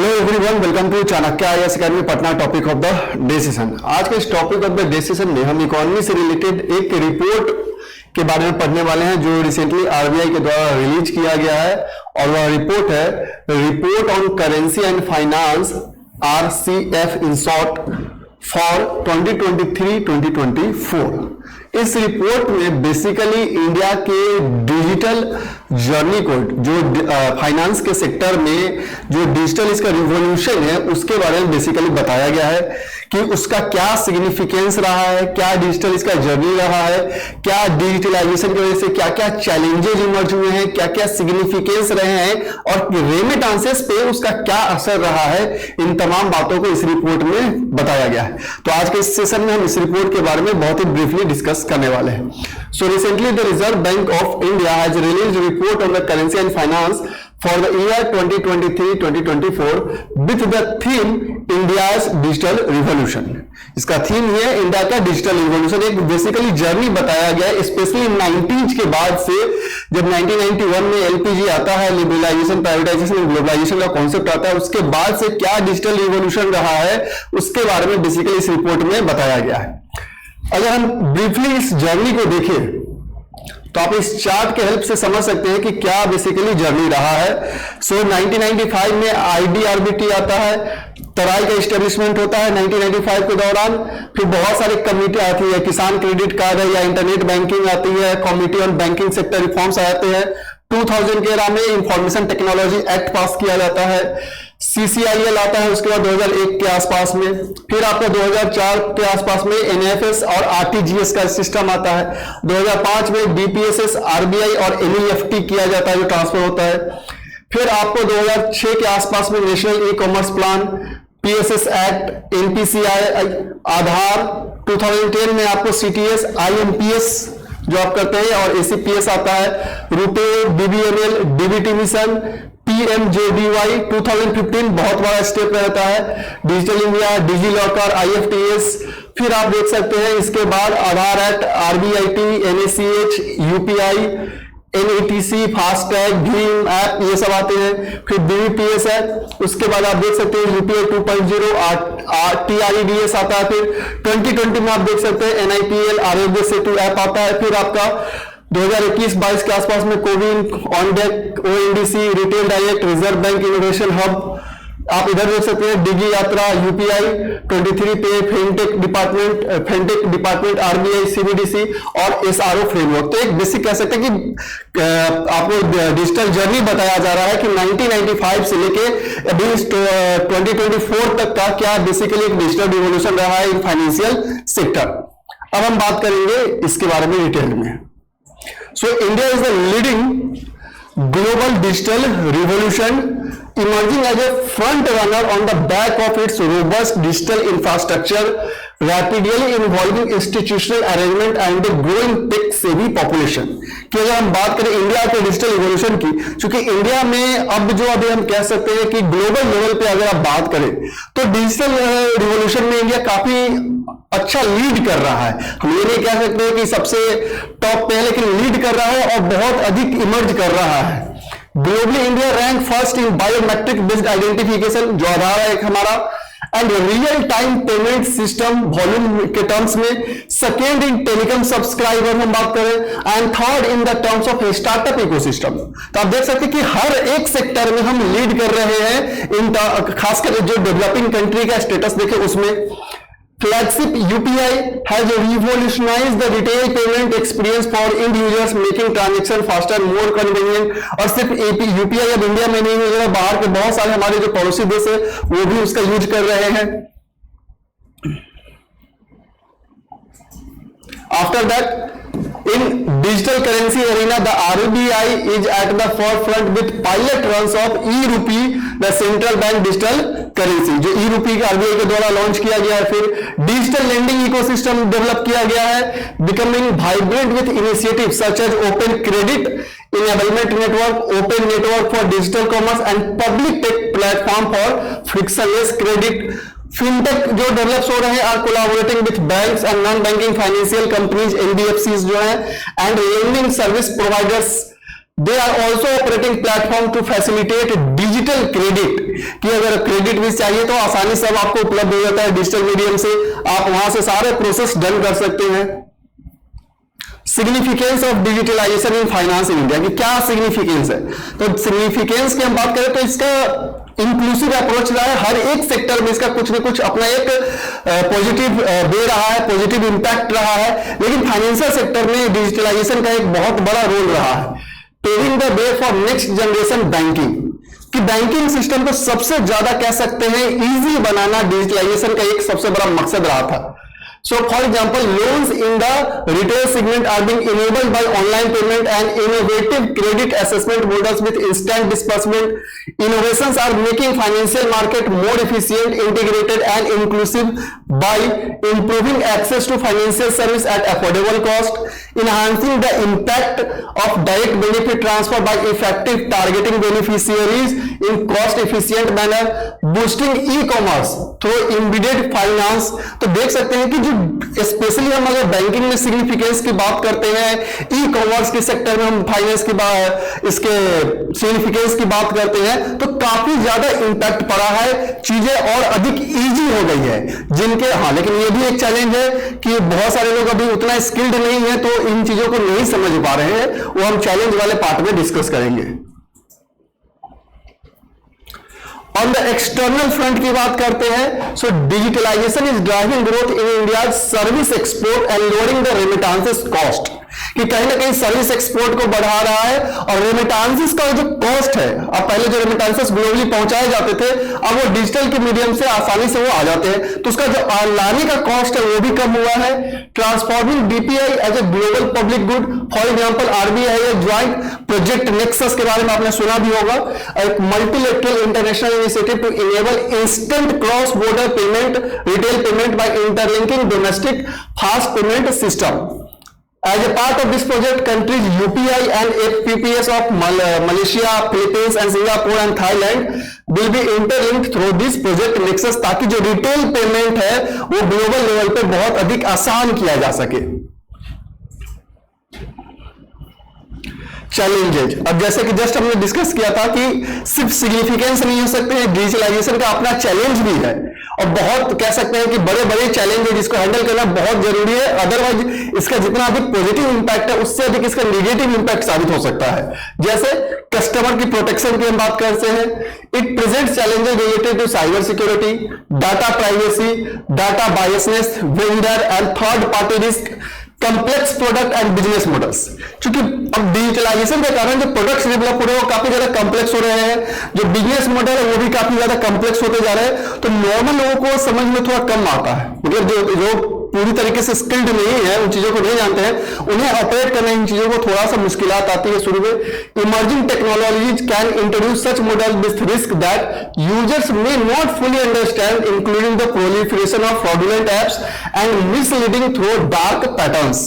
Hello everyone, welcome to Chanakya IAS academy Patna. Topic of the day session. आज के इस topic of the day session में हम economy से रिलेटेड एक रिपोर्ट के बारे में पढ़ने वाले हैं जो रिसेंटली आरबीआई के द्वारा रिलीज किया गया है, और वह रिपोर्ट है report on currency and finance RCF in short for 2023-2024। इस रिपोर्ट में बेसिकली इंडिया के डिजिटल जर्नी को, जो फाइनेंस के सेक्टर में जो डिजिटल इसका रिवॉल्यूशन है उसके बारे में बेसिकली बताया गया है कि उसका क्या सिग्निफिकेंस रहा है, क्या डिजिटल इसका जर्नी रहा है, क्या डिजिटलाइजेशन की वजह से क्या क्या चैलेंजेस इमर्ज हुए हैं, क्या क्या सिग्निफिकेंस रहे हैं और रेमिटेंसेस पे उसका क्या असर रहा है। इन तमाम बातों को इस रिपोर्ट में बताया गया है। तो आज के इस सेशन में हम इस रिपोर्ट के बारे में बहुत ही ब्रीफली डिस्कस करने वाले हैं। So recently the reserve bank of India has released report on the currency and finance for the year 2023-2024 with the theme India's digital revolution। इसका थीम है इंडिया का डिजिटल रिवॉल्यूशन। एक बेसिकली जर्नी बताया गया है, स्पेशली 19 के बाद से, जब 1991 में एलपीजी आता है, लिबरलाइजेशन, प्राइवेटाइजेशन, ग्लोबलाइजेशन का कॉन्सेप्ट आता है, उसके बाद से क्या डिजिटल रिवॉल्यूशन रहा है उसके बारे में बेसिकली इस रिपोर्ट में बताया गया है। अगर हम ब्रीफली इस जर्नी को देखें तो आप इस चार्ट के हेल्प से समझ सकते हैं कि क्या बेसिकली जर्नी रहा है। सो 1995 में आईडीआरबीटी आता है, तराई का एस्टेब्लिशमेंट होता है 1995 के दौरान। फिर बहुत सारी कमिटी आती है, किसान क्रेडिट कार्ड है या इंटरनेट बैंकिंग आती है, committee on banking sector reforms आते हैं। 2000 के एरा में इंफॉर्मेशन टेक्नोलॉजी एक्ट पास किया जाता है, CCIL आता है उसके बाद 2001 के आसपास में। फिर आपका 2004 के आसपास में NFS और RTGS का सिस्टम आता है। 2005 में BPSS, RBI और NEFT किया जाता है जो ट्रांसफर होता है। फिर आपको 2006 के आसपास में national e commerce plan, PSS act, NPCI, आधार। 2010 में आपको CTS, IMPS जो आप करते हैं और ACPS आता है, RuPay, BBML, DBT mission, PMJDY। 2015 बहुत बड़ा स्टेप रहता है, digital India, DigiLocker, IFTS। फिर आप देख सकते हैं इसके बाद Aadhaar act, RBIT, NACH, UPI, NETC, FASTag, भीम ऐप, ये सब आते हैं। फिर BBPS है, उसके बाद आप देख सकते हैं UPI 2.0, TREDS आता है। फिर 2020 में आप देख सकते हैं NIPL, आरोग्य सेतु ऐप आता है। फिर आपका 2021-22 के आसपास में कोविन, ऑनडेक, ONDC, retail direct, reserve bank innovation hub. आप इधर देख सकते हैं डिगी यात्रा, UPI 23 पे, फिनटेक डिपार्टमेंट, RBI, CBDC और SRO फ्रेमवर्क। तो एक बेसिक कह सकते हैं कि आपको डिजिटल जर्नी बताया जा रहा है कि 1995 से लेके अभी 2024 तक का क्या बेसिकली एक डिजिटल रिवॉल्यूशन रहा है इन फाइनेंशियल सेक्टर। अब हम बात करेंगे इसके बारे में डिटेल में। So India is the leading global digital revolution, emerging as a front runner on the back of its robust digital infrastructure, rapidly evolving institutional arrangement and the growing tech savvy population। कि अगर हम बात करें India के digital revolution की, क्योंकि India में अब जो अभी हम कह सकते हैं कि ग्लोबल लेवल पे अगर आप बात करें तो डिजिटल रिवॉल्यूशन में इंडिया काफी अच्छा लीड कर रहा है। हम ये नहीं कह सकते कि सबसे टॉप पे है, लेकिन लीड कर रहा है और बहुत अधिक इमर्ज कर रहा है। Globally India rank first in biometric based identification, जो आधार है एक हमारा, and real time payment system volume के टर्म्स में, सेकेंड इन टेलीकॉम सब्सक्राइबर हम बात करें, and third in the terms of startup ecosystem. तो आप देख सकते हैं कि हर एक सेक्टर में हम लीड कर रहे हैं इन, खासकर जो डेवलपिंग कंट्री का स्टेटस देखें उसमें। Flagship UPI has revolutionized the retail payment experience for end users, making transaction faster, more convenient। और सिर्फ UPI अब इंडिया में नहीं है, बाहर के बहुत सारे हमारे जो पड़ोसी देश है वो भी उसका यूज कर रहे हैं। After that, in digital currency arena, the RBI is at the forefront with pilot runs of e-rupee, the central bank digital currency, जो e-rupee का RBI के द्वारा लॉन्च किया गया है। फिर डिजिटल लेंडिंग इकोसिस्टम डेवलप किया गया है, becoming vibrant with initiative such as open credit enablement network, open network for digital commerce and public tech platform for frictionless credit. Fintech जो डेवलप्स हो रहे हैं are collaborating with banks and non banking financial companies, NBFCs जो है, and lending service providers they are also operating platform to facilitate digital credit, कि अगर credit भी चाहिए तो आसानी से आपको उपलब्ध हो जाता है डिजिटल मीडियम से, आप वहां से सारे प्रोसेस डन कर सकते हैं। Significance of digitalization in finance in India, कि क्या सिग्निफिकेंस है? तो सिग्निफिकेंस की हम बात करें तो इसका इंक्लूसिव अप्रोच रहा है, हर एक सेक्टर में इसका कुछ ना कुछ अपना एक पॉजिटिव दे रहा है, पॉजिटिव इंपैक्ट रहा है। लेकिन फाइनेंशियल सेक्टर में डिजिटलाइजेशन का एक बहुत बड़ा रोल रहा है, paving the way for next generation banking, कि बैंकिंग सिस्टम को सबसे ज्यादा कह सकते हैं इजी बनाना डिजिटलाइजेशन का एक सबसे बड़ा मकसद रहा था। So, for example, loans in the retail segment are being enabled by online payment and innovative credit assessment models with instant disbursement. Innovations are making financial market more efficient, integrated, and inclusive by improving access to financial service at affordable cost, enhancing the impact of direct benefit transfer by effective targeting beneficiaries in cost-efficient manner, boosting e-commerce through embedded finance. तो देख सकते हैं कि specially हम अगर banking में significance की बात करते हैं, ई कॉमर्स के सेक्टर में हम फाइनेंस की बात, इसके सिग्निफिकेंस की बात करते हैं, तो काफी ज्यादा इंपैक्ट पड़ा है, चीजें और अधिक इजी हो गई है जिनके। हाँ, लेकिन ये भी एक चैलेंज है कि बहुत सारे लोग अभी उतना स्किल्ड नहीं है, तो इन चीजों को नहीं समझ पा रहे हैं, वो हम चैलेंज वाले पार्ट में डिस्कस करेंगे। ऑन द एक्सटर्नल फ्रंट की बात करते हैं, so digitalization is driving growth in India service export and lowering the remittances cost, कि कहीं ना कहीं सर्विस एक्सपोर्ट को बढ़ा रहा है और रेमिटेंसेस का जो कॉस्ट है, अब पहले जो रेमिटेंसेस ग्लोबली पहुंचाए जाते थे, अब वो डिजिटल के मीडियम से आसानी से वो आ जाते हैं, तो उसका जो लाने का कॉस्ट है वो भी कम हुआ है। Transforming DPI as a global public good, for example RBI है ज्वाइंट प्रोजेक्ट नेक्सस के बारे में आपने सुना भी होगा, एक multilateral international initiative to enable instant cross border payment, retail payment by interlinking domestic fast payment system. As a part of this project, countries UPI and FPPS of Malaysia, Philippines and Singapore and Thailand will be interlinked through this project Nexus, ताकि जो retail payment है वो global level पे बहुत अधिक आसान किया जा सके। चैलेंजेज, अब जैसे कि जस्ट हमने डिस्कस किया था कि सिर्फ सिग्निफिकेंस नहीं हो सकते हैं, डिजिटलाइजेशन का अपना चैलेंज भी है, और बहुत कह सकते हैं कि बड़े बड़े चैलेंज है जिसको हैंडल करना बहुत जरूरी है, अदरवाइज इसका जितना अधिक पॉजिटिव इंपैक्ट है उससे अधिक इसका नेगेटिव इंपैक्ट साबित हो सकता है। जैसे कस्टमर की प्रोटेक्शन की हम बात करते हैं, it presents challenges related to cyber security, data privacy, data biasness, vendor and third party risk, complex product and business models. क्योंकि अब डिजिटलाइजेशन के कारण जो प्रोडक्ट्स डेवलप हो रहे हैं वो काफी ज्यादा कॉम्प्लेक्स हो रहे हैं, जो बिजनेस मॉडल है वो भी काफी ज्यादा कॉम्प्लेक्स होते जा रहे हैं, तो नॉर्मल लोगों को समझ में थोड़ा कम आता है, मतलब जो पूरी तरीके से स्किल्ड नहीं है, उन चीजों को नहीं जानते हैं, उन्हें ऑपरेट करने इन चीजों को थोड़ा सा मुश्किलात आती है शुरू में। Emerging technologies can introduce such model with risk that users may not fully understand, including the proliferation of fraudulent apps and misleading through dark patterns.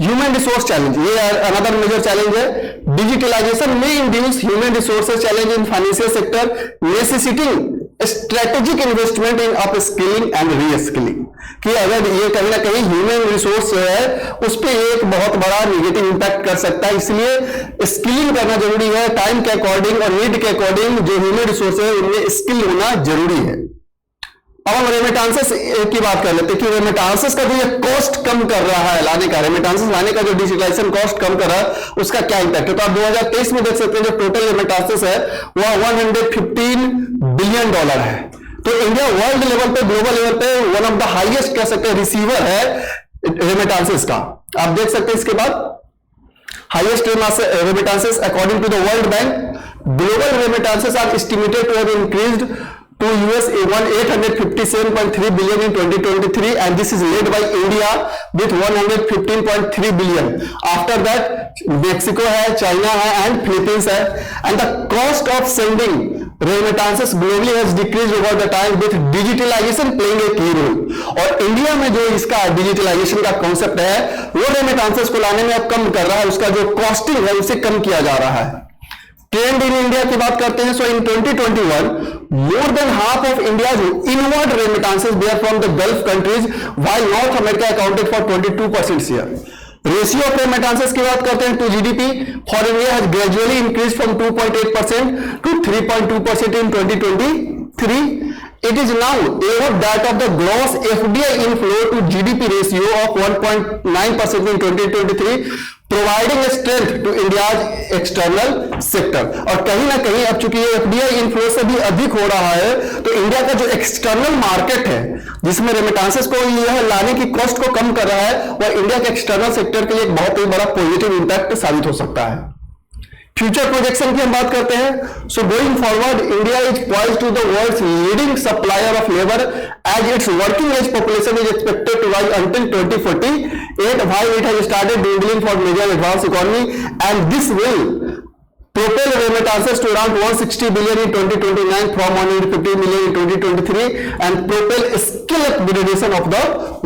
Human resource challenge, ये अनदर मेजर चैलेंज है। Digitalization में induce human resources challenge in financial sector, necessitating strategic investment in upskilling and reskilling, कि अगर ये कहीं ना कहीं human resource है उस पर एक बहुत बड़ा नेगेटिव इंपैक्ट कर सकता है, इसलिए स्किलिंग करना जरूरी है, टाइम के अकॉर्डिंग और नीड के अकॉर्डिंग जो ह्यूमन रिसोर्स है उनमें स्किल होना जरूरी है। अब हम रेमिटेंसेस की बात कर लेते हैं कि रेमिटेंसेस का जो ये कॉस्ट कम कर रहा है लाने का, रेमिटेंसेस लाने का जो डिजिटलाइजेशन कॉस्ट कम कर रहा है उसका क्या इंपैक्ट है। तो आप 2023 में देख सकते हैं जो टोटल रेमिटेंसेस है वह $115 बिलियन है। तो इंडिया वर्ल्ड लेवल पे, ग्लोबल लेवल पे वन ऑफ द हाईएस्ट कह सकते हैं रिसीवर है रेमिटेंसेस का। आप देख सकते हैं इसके बाद highest remittances according to the World Bank, global remittances are estimated to have increased to $857.3 billion in 2023, and this is led by India with $115.3 billion. After that, Mexico है, China है, and Philippines है. And the cost of sending remittances globally has decreased over the time with digitalization playing a key role. और India में जो इसका digitalisation का concept है वो रेमिटेंसेस को लाने में अब कम कर रहा है, उसका जो कॉस्टिंग है उसे कम किया जा रहा है। ट्रेंड इन इंडिया की बात करते हैं, सो इन 2021 more than half of India's inward remittances were from the Gulf countries, while North America accounted for 22% share. Ratio of remittances की बात करते हैं to GDP for India has gradually increase from 2.8% to 3.2% in 2023. It is now above that of the gross FDI inflow to GDP ratio of 1.9% in 2023, providing a strength to India's external sector. और कहीं ना कहीं अब चूंकि ये FDI inflow से भी अधिक हो रहा है, तो इंडिया का जो एक्सटर्नल मार्केट है जिसमें रेमिटेंसेस को यह लाने की कॉस्ट को कम कर रहा है, वह इंडिया के एक्सटर्नल सेक्टर के लिए एक बहुत ही बड़ा पॉजिटिव इंपैक्ट साबित हो सकता है. फ्यूचर प्रोजेक्शन की हम बात करते हैं. So going forward India is poised to the world's leading supplier of labour as its working age population is expected to rise until 2048 while it has started dwindling for major advanced economy, and this will propel remittances to around 160 billion in 2029 from 150 million in 2023 and propel skill upgradation of the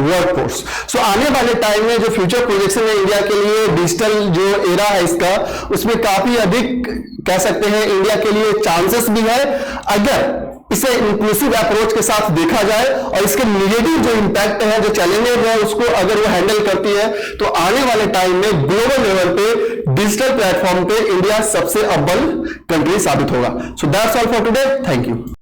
workforce. So आने वाले time में जो future projection है India के लिए, digital जो era है इसका, उसमें काफी अधिक कह सकते हैं इंडिया के लिए चांसेस भी है अगर इसे इंक्लूसिव अप्रोच के साथ देखा जाए, और इसके निगेटिव जो इंपैक्ट है, जो चैलेंजेस है, उसको अगर वो हैंडल करती है, तो आने वाले टाइम में ग्लोबल लेवल पे डिजिटल प्लेटफॉर्म पे इंडिया सबसे अव्वल कंट्री साबित होगा. So that's all for today. Thank you.